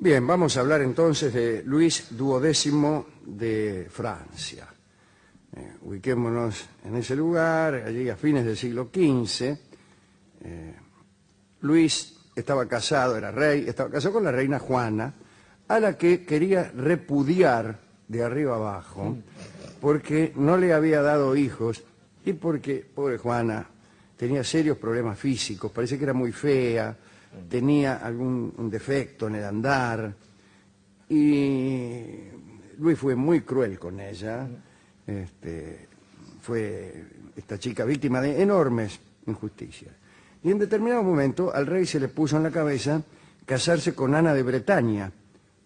Bien, vamos a hablar entonces de Luis XII de Francia. Ubiquémonos en ese lugar, allí a fines del siglo XV. Luis estaba casado, era rey, estaba casado con la reina Juana, a la que quería repudiar de arriba abajo, porque no le había dado hijos y porque, pobre Juana, tenía serios problemas físicos, parece que era muy fea, tenía algún defecto en el andar, y Luis fue muy cruel con ella. Fue esta chica víctima de enormes injusticias. Y en determinado momento al rey se le puso en la cabeza casarse con Ana de Bretaña,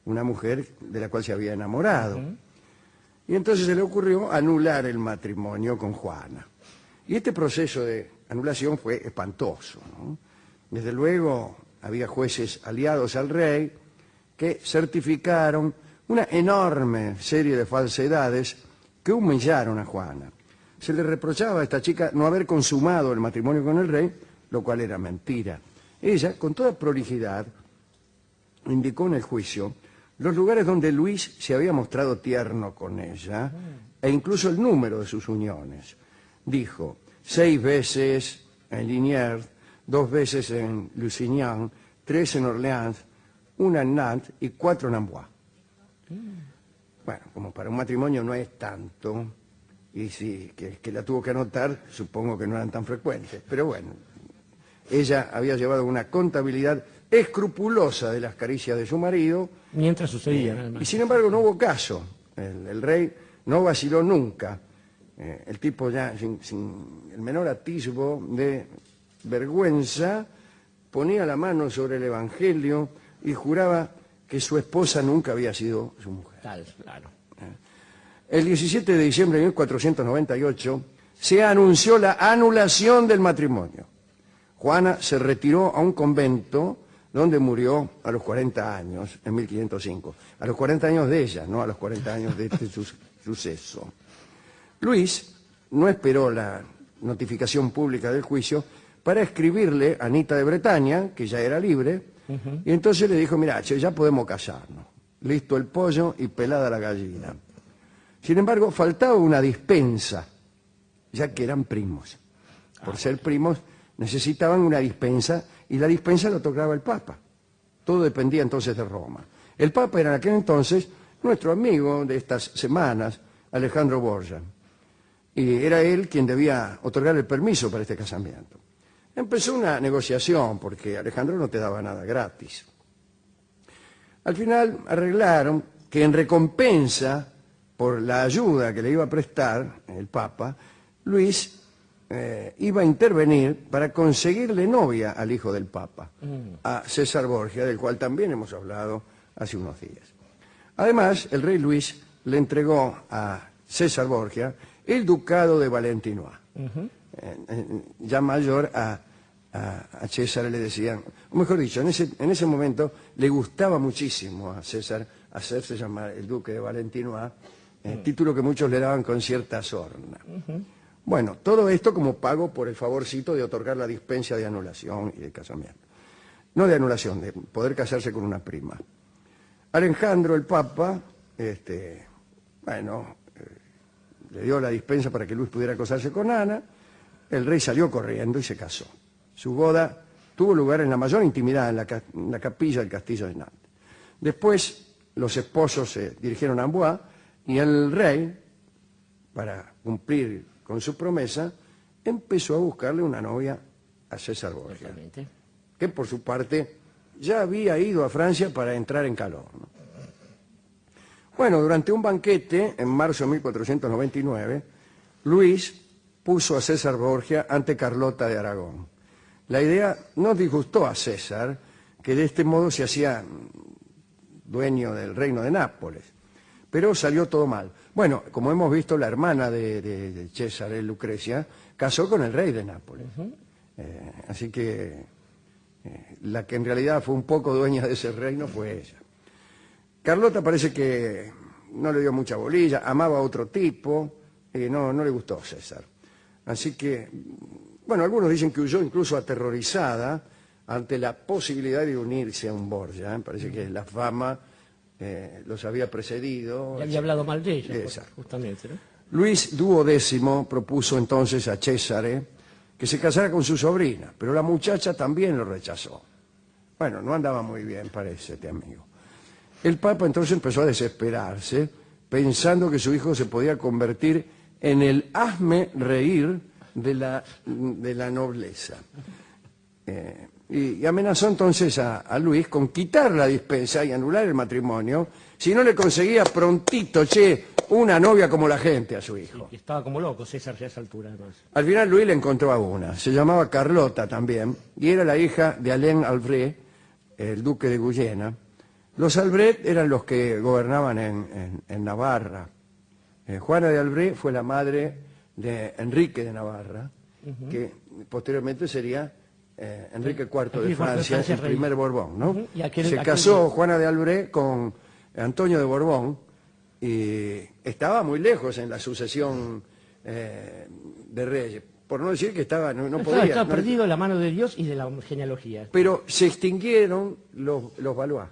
una mujer de la cual se había enamorado. Y entonces se le ocurrió anular el matrimonio con Juana. Y este proceso de anulación fue espantoso, ¿no? Desde luego había jueces aliados al rey que certificaron una enorme serie de falsedades que humillaron a Juana. Se le reprochaba a esta chica no haber consumado el matrimonio con el rey, lo cual era mentira. Ella, con toda prolijidad, indicó en el juicio los lugares donde Luis se había mostrado tierno con ella, e incluso el número de sus uniones. Dijo: 6 veces en Liniers, 2 veces en Lusignan, 3 en Orleans, 1 en Nantes y 4 en Amboise. Bueno, como para un matrimonio no es tanto, y sí, que la tuvo que anotar, supongo que no eran tan frecuentes, pero bueno, ella había llevado una contabilidad escrupulosa de las caricias de su marido. Mientras sucedía, nada más. Y sin embargo no hubo caso. El rey no vaciló nunca. El tipo ya sin el menor atisbo de vergüenza ponía la mano sobre el Evangelio y juraba que su esposa nunca había sido su mujer. Claro. El 17 de diciembre de 1498 se anunció la anulación del matrimonio. Juana se retiró a un convento donde murió a los 40 años, en 1505. A los 40 años de ella, no a los 40 años de este suceso. Luis no esperó la notificación pública del juicio para escribirle a Anita de Bretaña, que ya era libre, y entonces le dijo: mira, che, ya podemos casarnos. Listo el pollo y pelada la gallina. Sin embargo, faltaba una dispensa, ya que eran primos. Por ser primos, necesitaban una dispensa, y la dispensa la tocaba el Papa. Todo dependía entonces de Roma. El Papa era en aquel entonces nuestro amigo de estas semanas, Alejandro Borgia. Y era él quien debía otorgar el permiso para este casamiento. Empezó una negociación, porque Alejandro no te daba nada gratis. Al final arreglaron que en recompensa por la ayuda que le iba a prestar el Papa, Luis iba a intervenir para conseguirle novia al hijo del Papa, a César Borgia, del cual también hemos hablado hace unos días. Además, el rey Luis le entregó a César Borgia el ducado de Valentinois. Ya mayor a César le decían, o mejor dicho, en ese momento le gustaba muchísimo a César hacerse llamar el duque de Valentinois, título que muchos le daban con cierta sorna. Bueno, todo esto como pago por el favorcito de otorgar la dispensa de anulación y de casamiento. No de anulación, de poder casarse con una prima. Alejandro, el Papa, le dio la dispensa para que Luis pudiera casarse con Ana. El rey salió corriendo y se casó. Su boda tuvo lugar en la mayor intimidad, en la capilla del castillo de Nantes. Después, los esposos se dirigieron a Amboise y el rey, para cumplir con su promesa, empezó a buscarle una novia a César Borgia, que por su parte ya había ido a Francia para entrar en calor, ¿no? Bueno, durante un banquete en marzo de 1499, Luis puso a César Borgia ante Carlota de Aragón. La idea no disgustó a César, que de este modo se hacía dueño del reino de Nápoles, pero salió todo mal. Bueno, como hemos visto, la hermana de César, Lucrecia, casó con el rey de Nápoles. Así que la que en realidad fue un poco dueña de ese reino fue ella. Carlota parece que no le dio mucha bolilla, amaba a otro tipo, no le gustó César. Así que, bueno, algunos dicen que huyó incluso aterrorizada ante la posibilidad de unirse a un Borgia. Parece que la fama los había precedido. Y había hablado mal de ella, Exacto. justamente, ¿no? Luis XII propuso entonces a Césare que se casara con su sobrina, pero la muchacha también lo rechazó. Bueno, no andaba muy bien, parece, este amigo. El Papa entonces empezó a desesperarse, pensando que su hijo se podía convertir en el hazme reír de la nobleza. Y amenazó entonces a Luis con quitar la dispensa y anular el matrimonio si no le conseguía prontito, una novia como la gente a su hijo. Sí, estaba como loco César ya a esa altura, además. Al final Luis le encontró a una, se llamaba Carlota también, y era la hija de Alain Albret, el duque de Guyena. Los Albret eran los que gobernaban en Navarra. Juana de Albret fue la madre de Enrique de Navarra, que posteriormente sería Enrique IV de Francia, el primer Borbón, ¿no? Se casó Juana de Albret con Antonio de Borbón y estaba muy lejos en la sucesión de reyes. Por no decir que no podía. Estaba perdido en la mano de Dios y de la genealogía. Pero se extinguieron los Valois.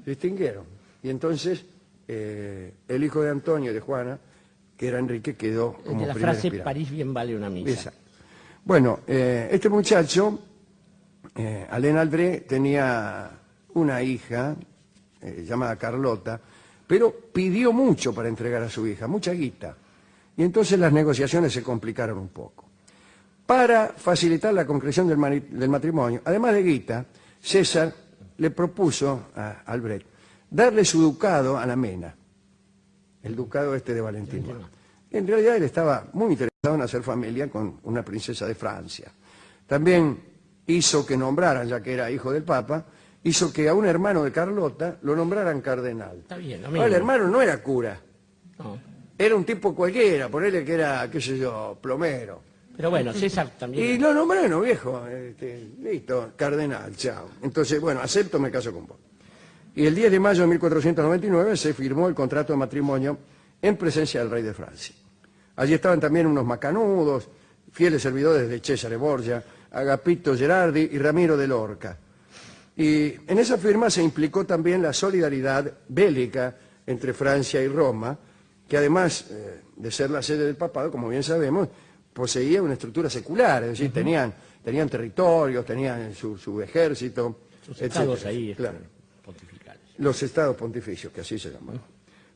Se extinguieron. Y entonces el hijo de Antonio y de Juana, que era Enrique, quedó como de la primer frase aspirante. París bien vale una misa. Exacto. Bueno, este muchacho, Alain Albret, tenía una hija llamada Carlota, pero pidió mucho para entregar a su hija, mucha guita. Y entonces las negociaciones se complicaron un poco. Para facilitar la concreción del matrimonio, además de guita, César le propuso a Albret darle su ducado a la Mena, el ducado de Valentino. En realidad él estaba muy interesado en hacer familia con una princesa de Francia. También hizo que nombraran, ya que era hijo del Papa, hizo que a un hermano de Carlota lo nombraran cardenal. Está bien, Ahora, el hermano no era cura, no. era un tipo cualquiera, ponele que era, qué sé yo, plomero. Pero bueno, César también. Y lo nombraron, viejo, listo, cardenal, chao. Entonces, bueno, acepto, me caso con vos. Y el 10 de mayo de 1499 se firmó el contrato de matrimonio en presencia del rey de Francia. Allí estaban también unos macanudos, fieles servidores de Cesare Borgia, Agapito Gerardi y Ramiro de Lorca. Y en esa firma se implicó también la solidaridad bélica entre Francia y Roma, que además de ser la sede del papado, como bien sabemos, poseía una estructura secular, es decir, tenían territorios, tenían su ejército, Sus estados ahí, claro. pontificales. Los estados pontificios, que así se llaman.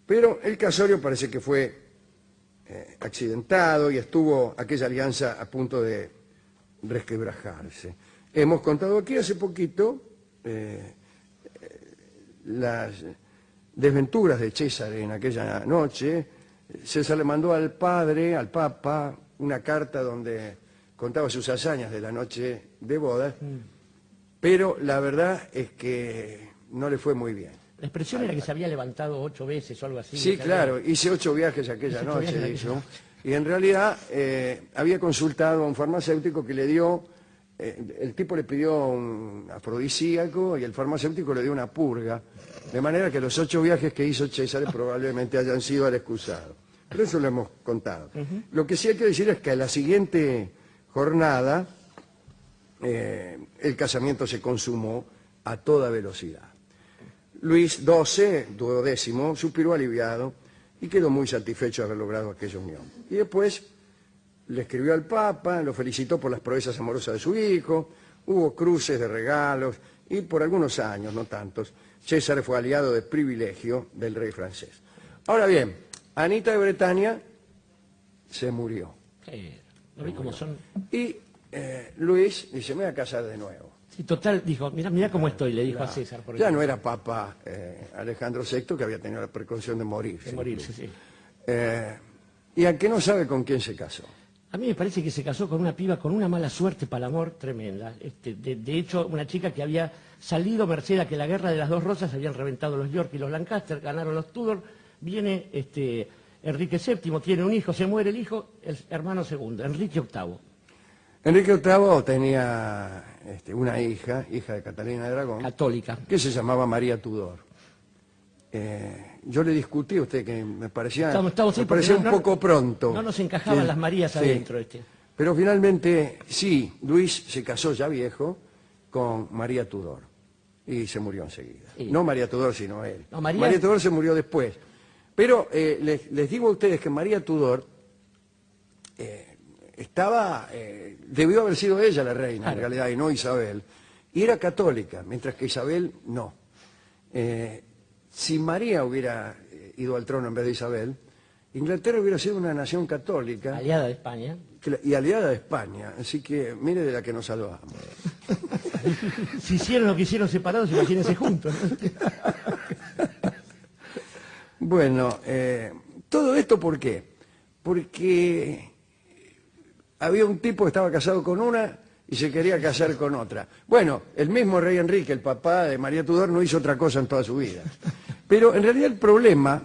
Pero el casorio parece que fue accidentado y estuvo aquella alianza a punto de resquebrajarse. Hemos contado aquí hace poquito las desventuras de César en aquella noche. César le mandó al Papa, una carta donde contaba sus hazañas de la noche de bodas, pero la verdad es que no le fue muy bien. La expresión era que se había levantado 8 veces o algo así. Sí, claro, hice 8 viajes aquella noche, y en realidad había consultado a un farmacéutico que le dio, el tipo le pidió un afrodisíaco y el farmacéutico le dio una purga, de manera que los 8 viajes que hizo César probablemente hayan sido al excusado. Pero eso lo hemos contado. Lo que sí hay que decir es que a la siguiente jornada el casamiento se consumó a toda velocidad. Luis XII, duodécimo, suspiró aliviado y quedó muy satisfecho de haber logrado aquella unión. Y después le escribió al Papa, lo felicitó por las proezas amorosas de su hijo, hubo cruces de regalos y por algunos años, no tantos, César fue aliado de privilegio del rey francés. Ahora bien, Anita de Bretaña se murió. ¿No vi cómo son? Y Luis dice, me voy a casar de nuevo. Sí, total, dijo, mira cómo estoy, le dijo a César. Por Ya no era Papa Alejandro VI, que había tenido la precaución de morirse. De morirse, sí. Y a que no sabe con quién se casó. A mí me parece que se casó con una piba con una mala suerte para el amor tremenda. De hecho, una chica que había salido merced a que la guerra de las dos rosas habían reventado los York y los Lancaster, ganaron los Tudor, viene Enrique VII, tiene un hijo, se muere el hijo, el hermano segundo, Enrique VIII. Enrique VIII tenía una hija de Catalina de Aragón, Católica. que se llamaba María Tudor. Yo le discutí a usted que me parecía, un poco pronto. No nos encajaban las Marías adentro. Pero finalmente, sí, Luis se casó ya viejo con María Tudor y se murió enseguida. Sí. No María Tudor, sino él. No, María Tudor se murió después. Pero les digo a ustedes que María Tudor debió haber sido ella la reina, claro, en realidad, y no Isabel, y era católica, mientras que Isabel no. Si María hubiera ido al trono en vez de Isabel, Inglaterra hubiera sido una nación católica aliada de España. y aliada de España, así que mire de la que nos salvamos. Si hicieron lo que hicieron separados, imagínense juntos. Bueno, todo esto ¿por qué? Porque había un tipo que estaba casado con una y se quería casar con otra. Bueno, el mismo rey Enrique, el papá de María Tudor, no hizo otra cosa en toda su vida. Pero en realidad el problema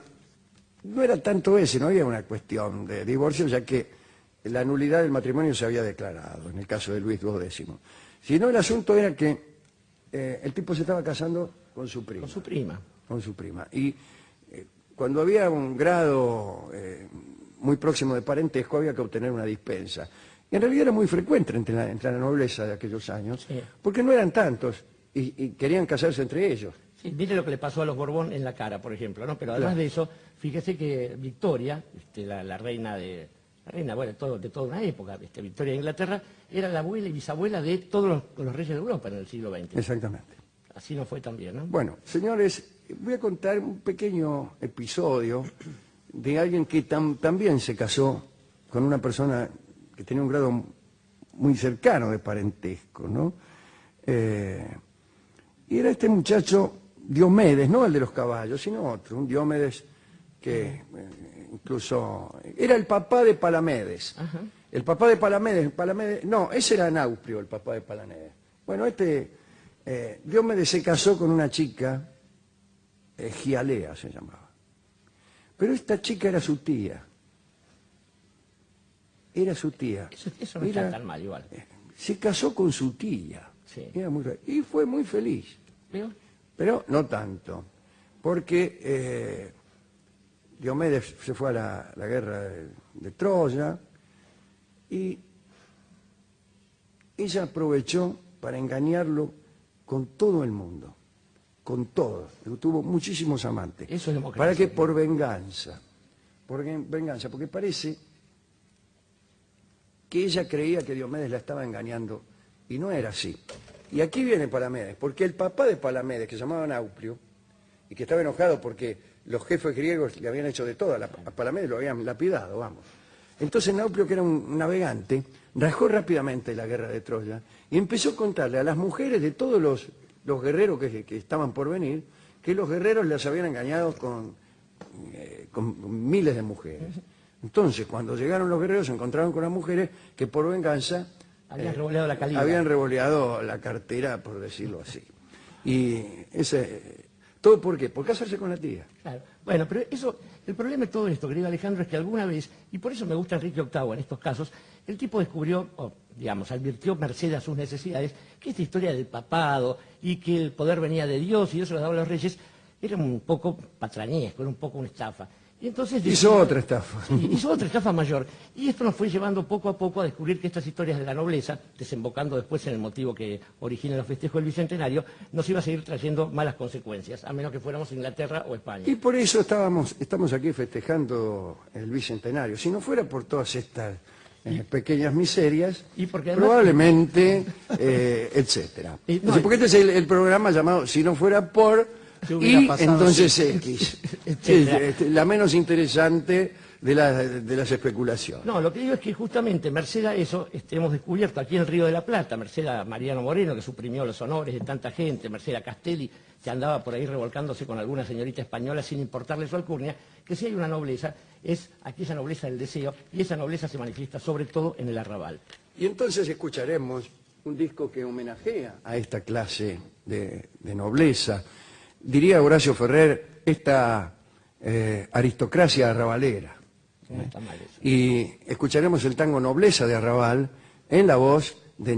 no era tanto ese, no había una cuestión de divorcio, ya que la nulidad del matrimonio se había declarado, en el caso de Luis XII. Sino el asunto era que el tipo se estaba casando con su prima. Con su prima. Con su prima. Y cuando había un grado muy próximo de parentesco había que obtener una dispensa. Y en realidad era muy frecuente entre la nobleza de aquellos años, sí, porque no eran tantos y querían casarse entre ellos. Sí, mire lo que le pasó a los Borbón en la cara, por ejemplo, ¿no? Pero además Claro. de eso, fíjese que Victoria, la reina bueno, de toda una época, Victoria de Inglaterra, era la abuela y bisabuela de todos los reyes de Europa en el siglo XX. Exactamente. Así no fue también, ¿no? Bueno, señores, voy a contar un pequeño episodio de alguien que también se casó con una persona que tenía un grado muy cercano de parentesco, ¿no? Y era este muchacho Diomedes, no el de los caballos, sino otro, un Diomedes que incluso era el papá de Palamedes. Ajá. El papá de Palamedes, no, ese era Nauprio, el papá de Palamedes. Bueno, Diomedes se casó con una chica, Gialea se llamaba. Pero esta chica era su tía. Era su tía. Eso no está tan mal igual. Se casó con su tía. Sí. Y fue muy feliz. ¿Veo? Pero no tanto, porque Diomedes se fue a la guerra de Troya y ella aprovechó para engañarlo con todo el mundo, con todo. Tuvo muchísimos amantes. Eso es democracia. ¿Para qué? Por venganza, porque parece que ella creía que Diomedes la estaba engañando y no era así. Y aquí viene Palamedes, porque el papá de Palamedes, que se llamaba Nauprio, y que estaba enojado porque los jefes griegos le habían hecho de todo, a Palamedes lo habían lapidado, vamos. Entonces Nauprio, que era un navegante, rajó rápidamente la guerra de Troya y empezó a contarle a las mujeres de todos los guerreros que estaban por venir, que los guerreros las habían engañado con miles de mujeres. Entonces, cuando llegaron los guerreros, se encontraron con las mujeres que por venganza Habían revoleado la calidad. habían revoleado la cartera, por decirlo así. Y ¿todo por qué? Por casarse con la tía. Claro. Bueno, pero el problema de todo esto, querido Alejandro, es que alguna vez, y por eso me gusta Enrique VIII en estos casos, el tipo descubrió, advirtió merced a sus necesidades, que esta historia del papado y que el poder venía de Dios y eso lo daban los reyes, era un poco patrañesco, era un poco una estafa. Y entonces Hizo otra estafa. Sí, hizo otra estafa mayor. Y esto nos fue llevando poco a poco a descubrir que estas historias de la nobleza, desembocando después en el motivo que origina los festejos del Bicentenario, nos iba a seguir trayendo malas consecuencias, a menos que fuéramos Inglaterra o España. Y por eso estamos aquí festejando el Bicentenario. Si no fuera por todas estas pequeñas miserias, Y porque además- probablemente, etcétera. No, Porque este es el programa llamado Si no fuera por... ¿Qué hubiera Y pasado entonces si- X. etcétera. La menos interesante de las especulaciones. No, lo que digo es que justamente, merced a eso, hemos descubierto aquí en el Río de la Plata, merced a Mariano Moreno, que suprimió los honores de tanta gente, merced a Castelli, que andaba por ahí revolcándose con alguna señorita española sin importarle su alcurnia, que si hay una nobleza, es aquella nobleza del deseo, y esa nobleza se manifiesta sobre todo en el arrabal. Y entonces escucharemos un disco que homenajea a esta clase de nobleza. Diría Horacio Ferrer, esta aristocracia arrabalera. No está mal eso. Y escucharemos el tango Nobleza de Arrabal en la voz de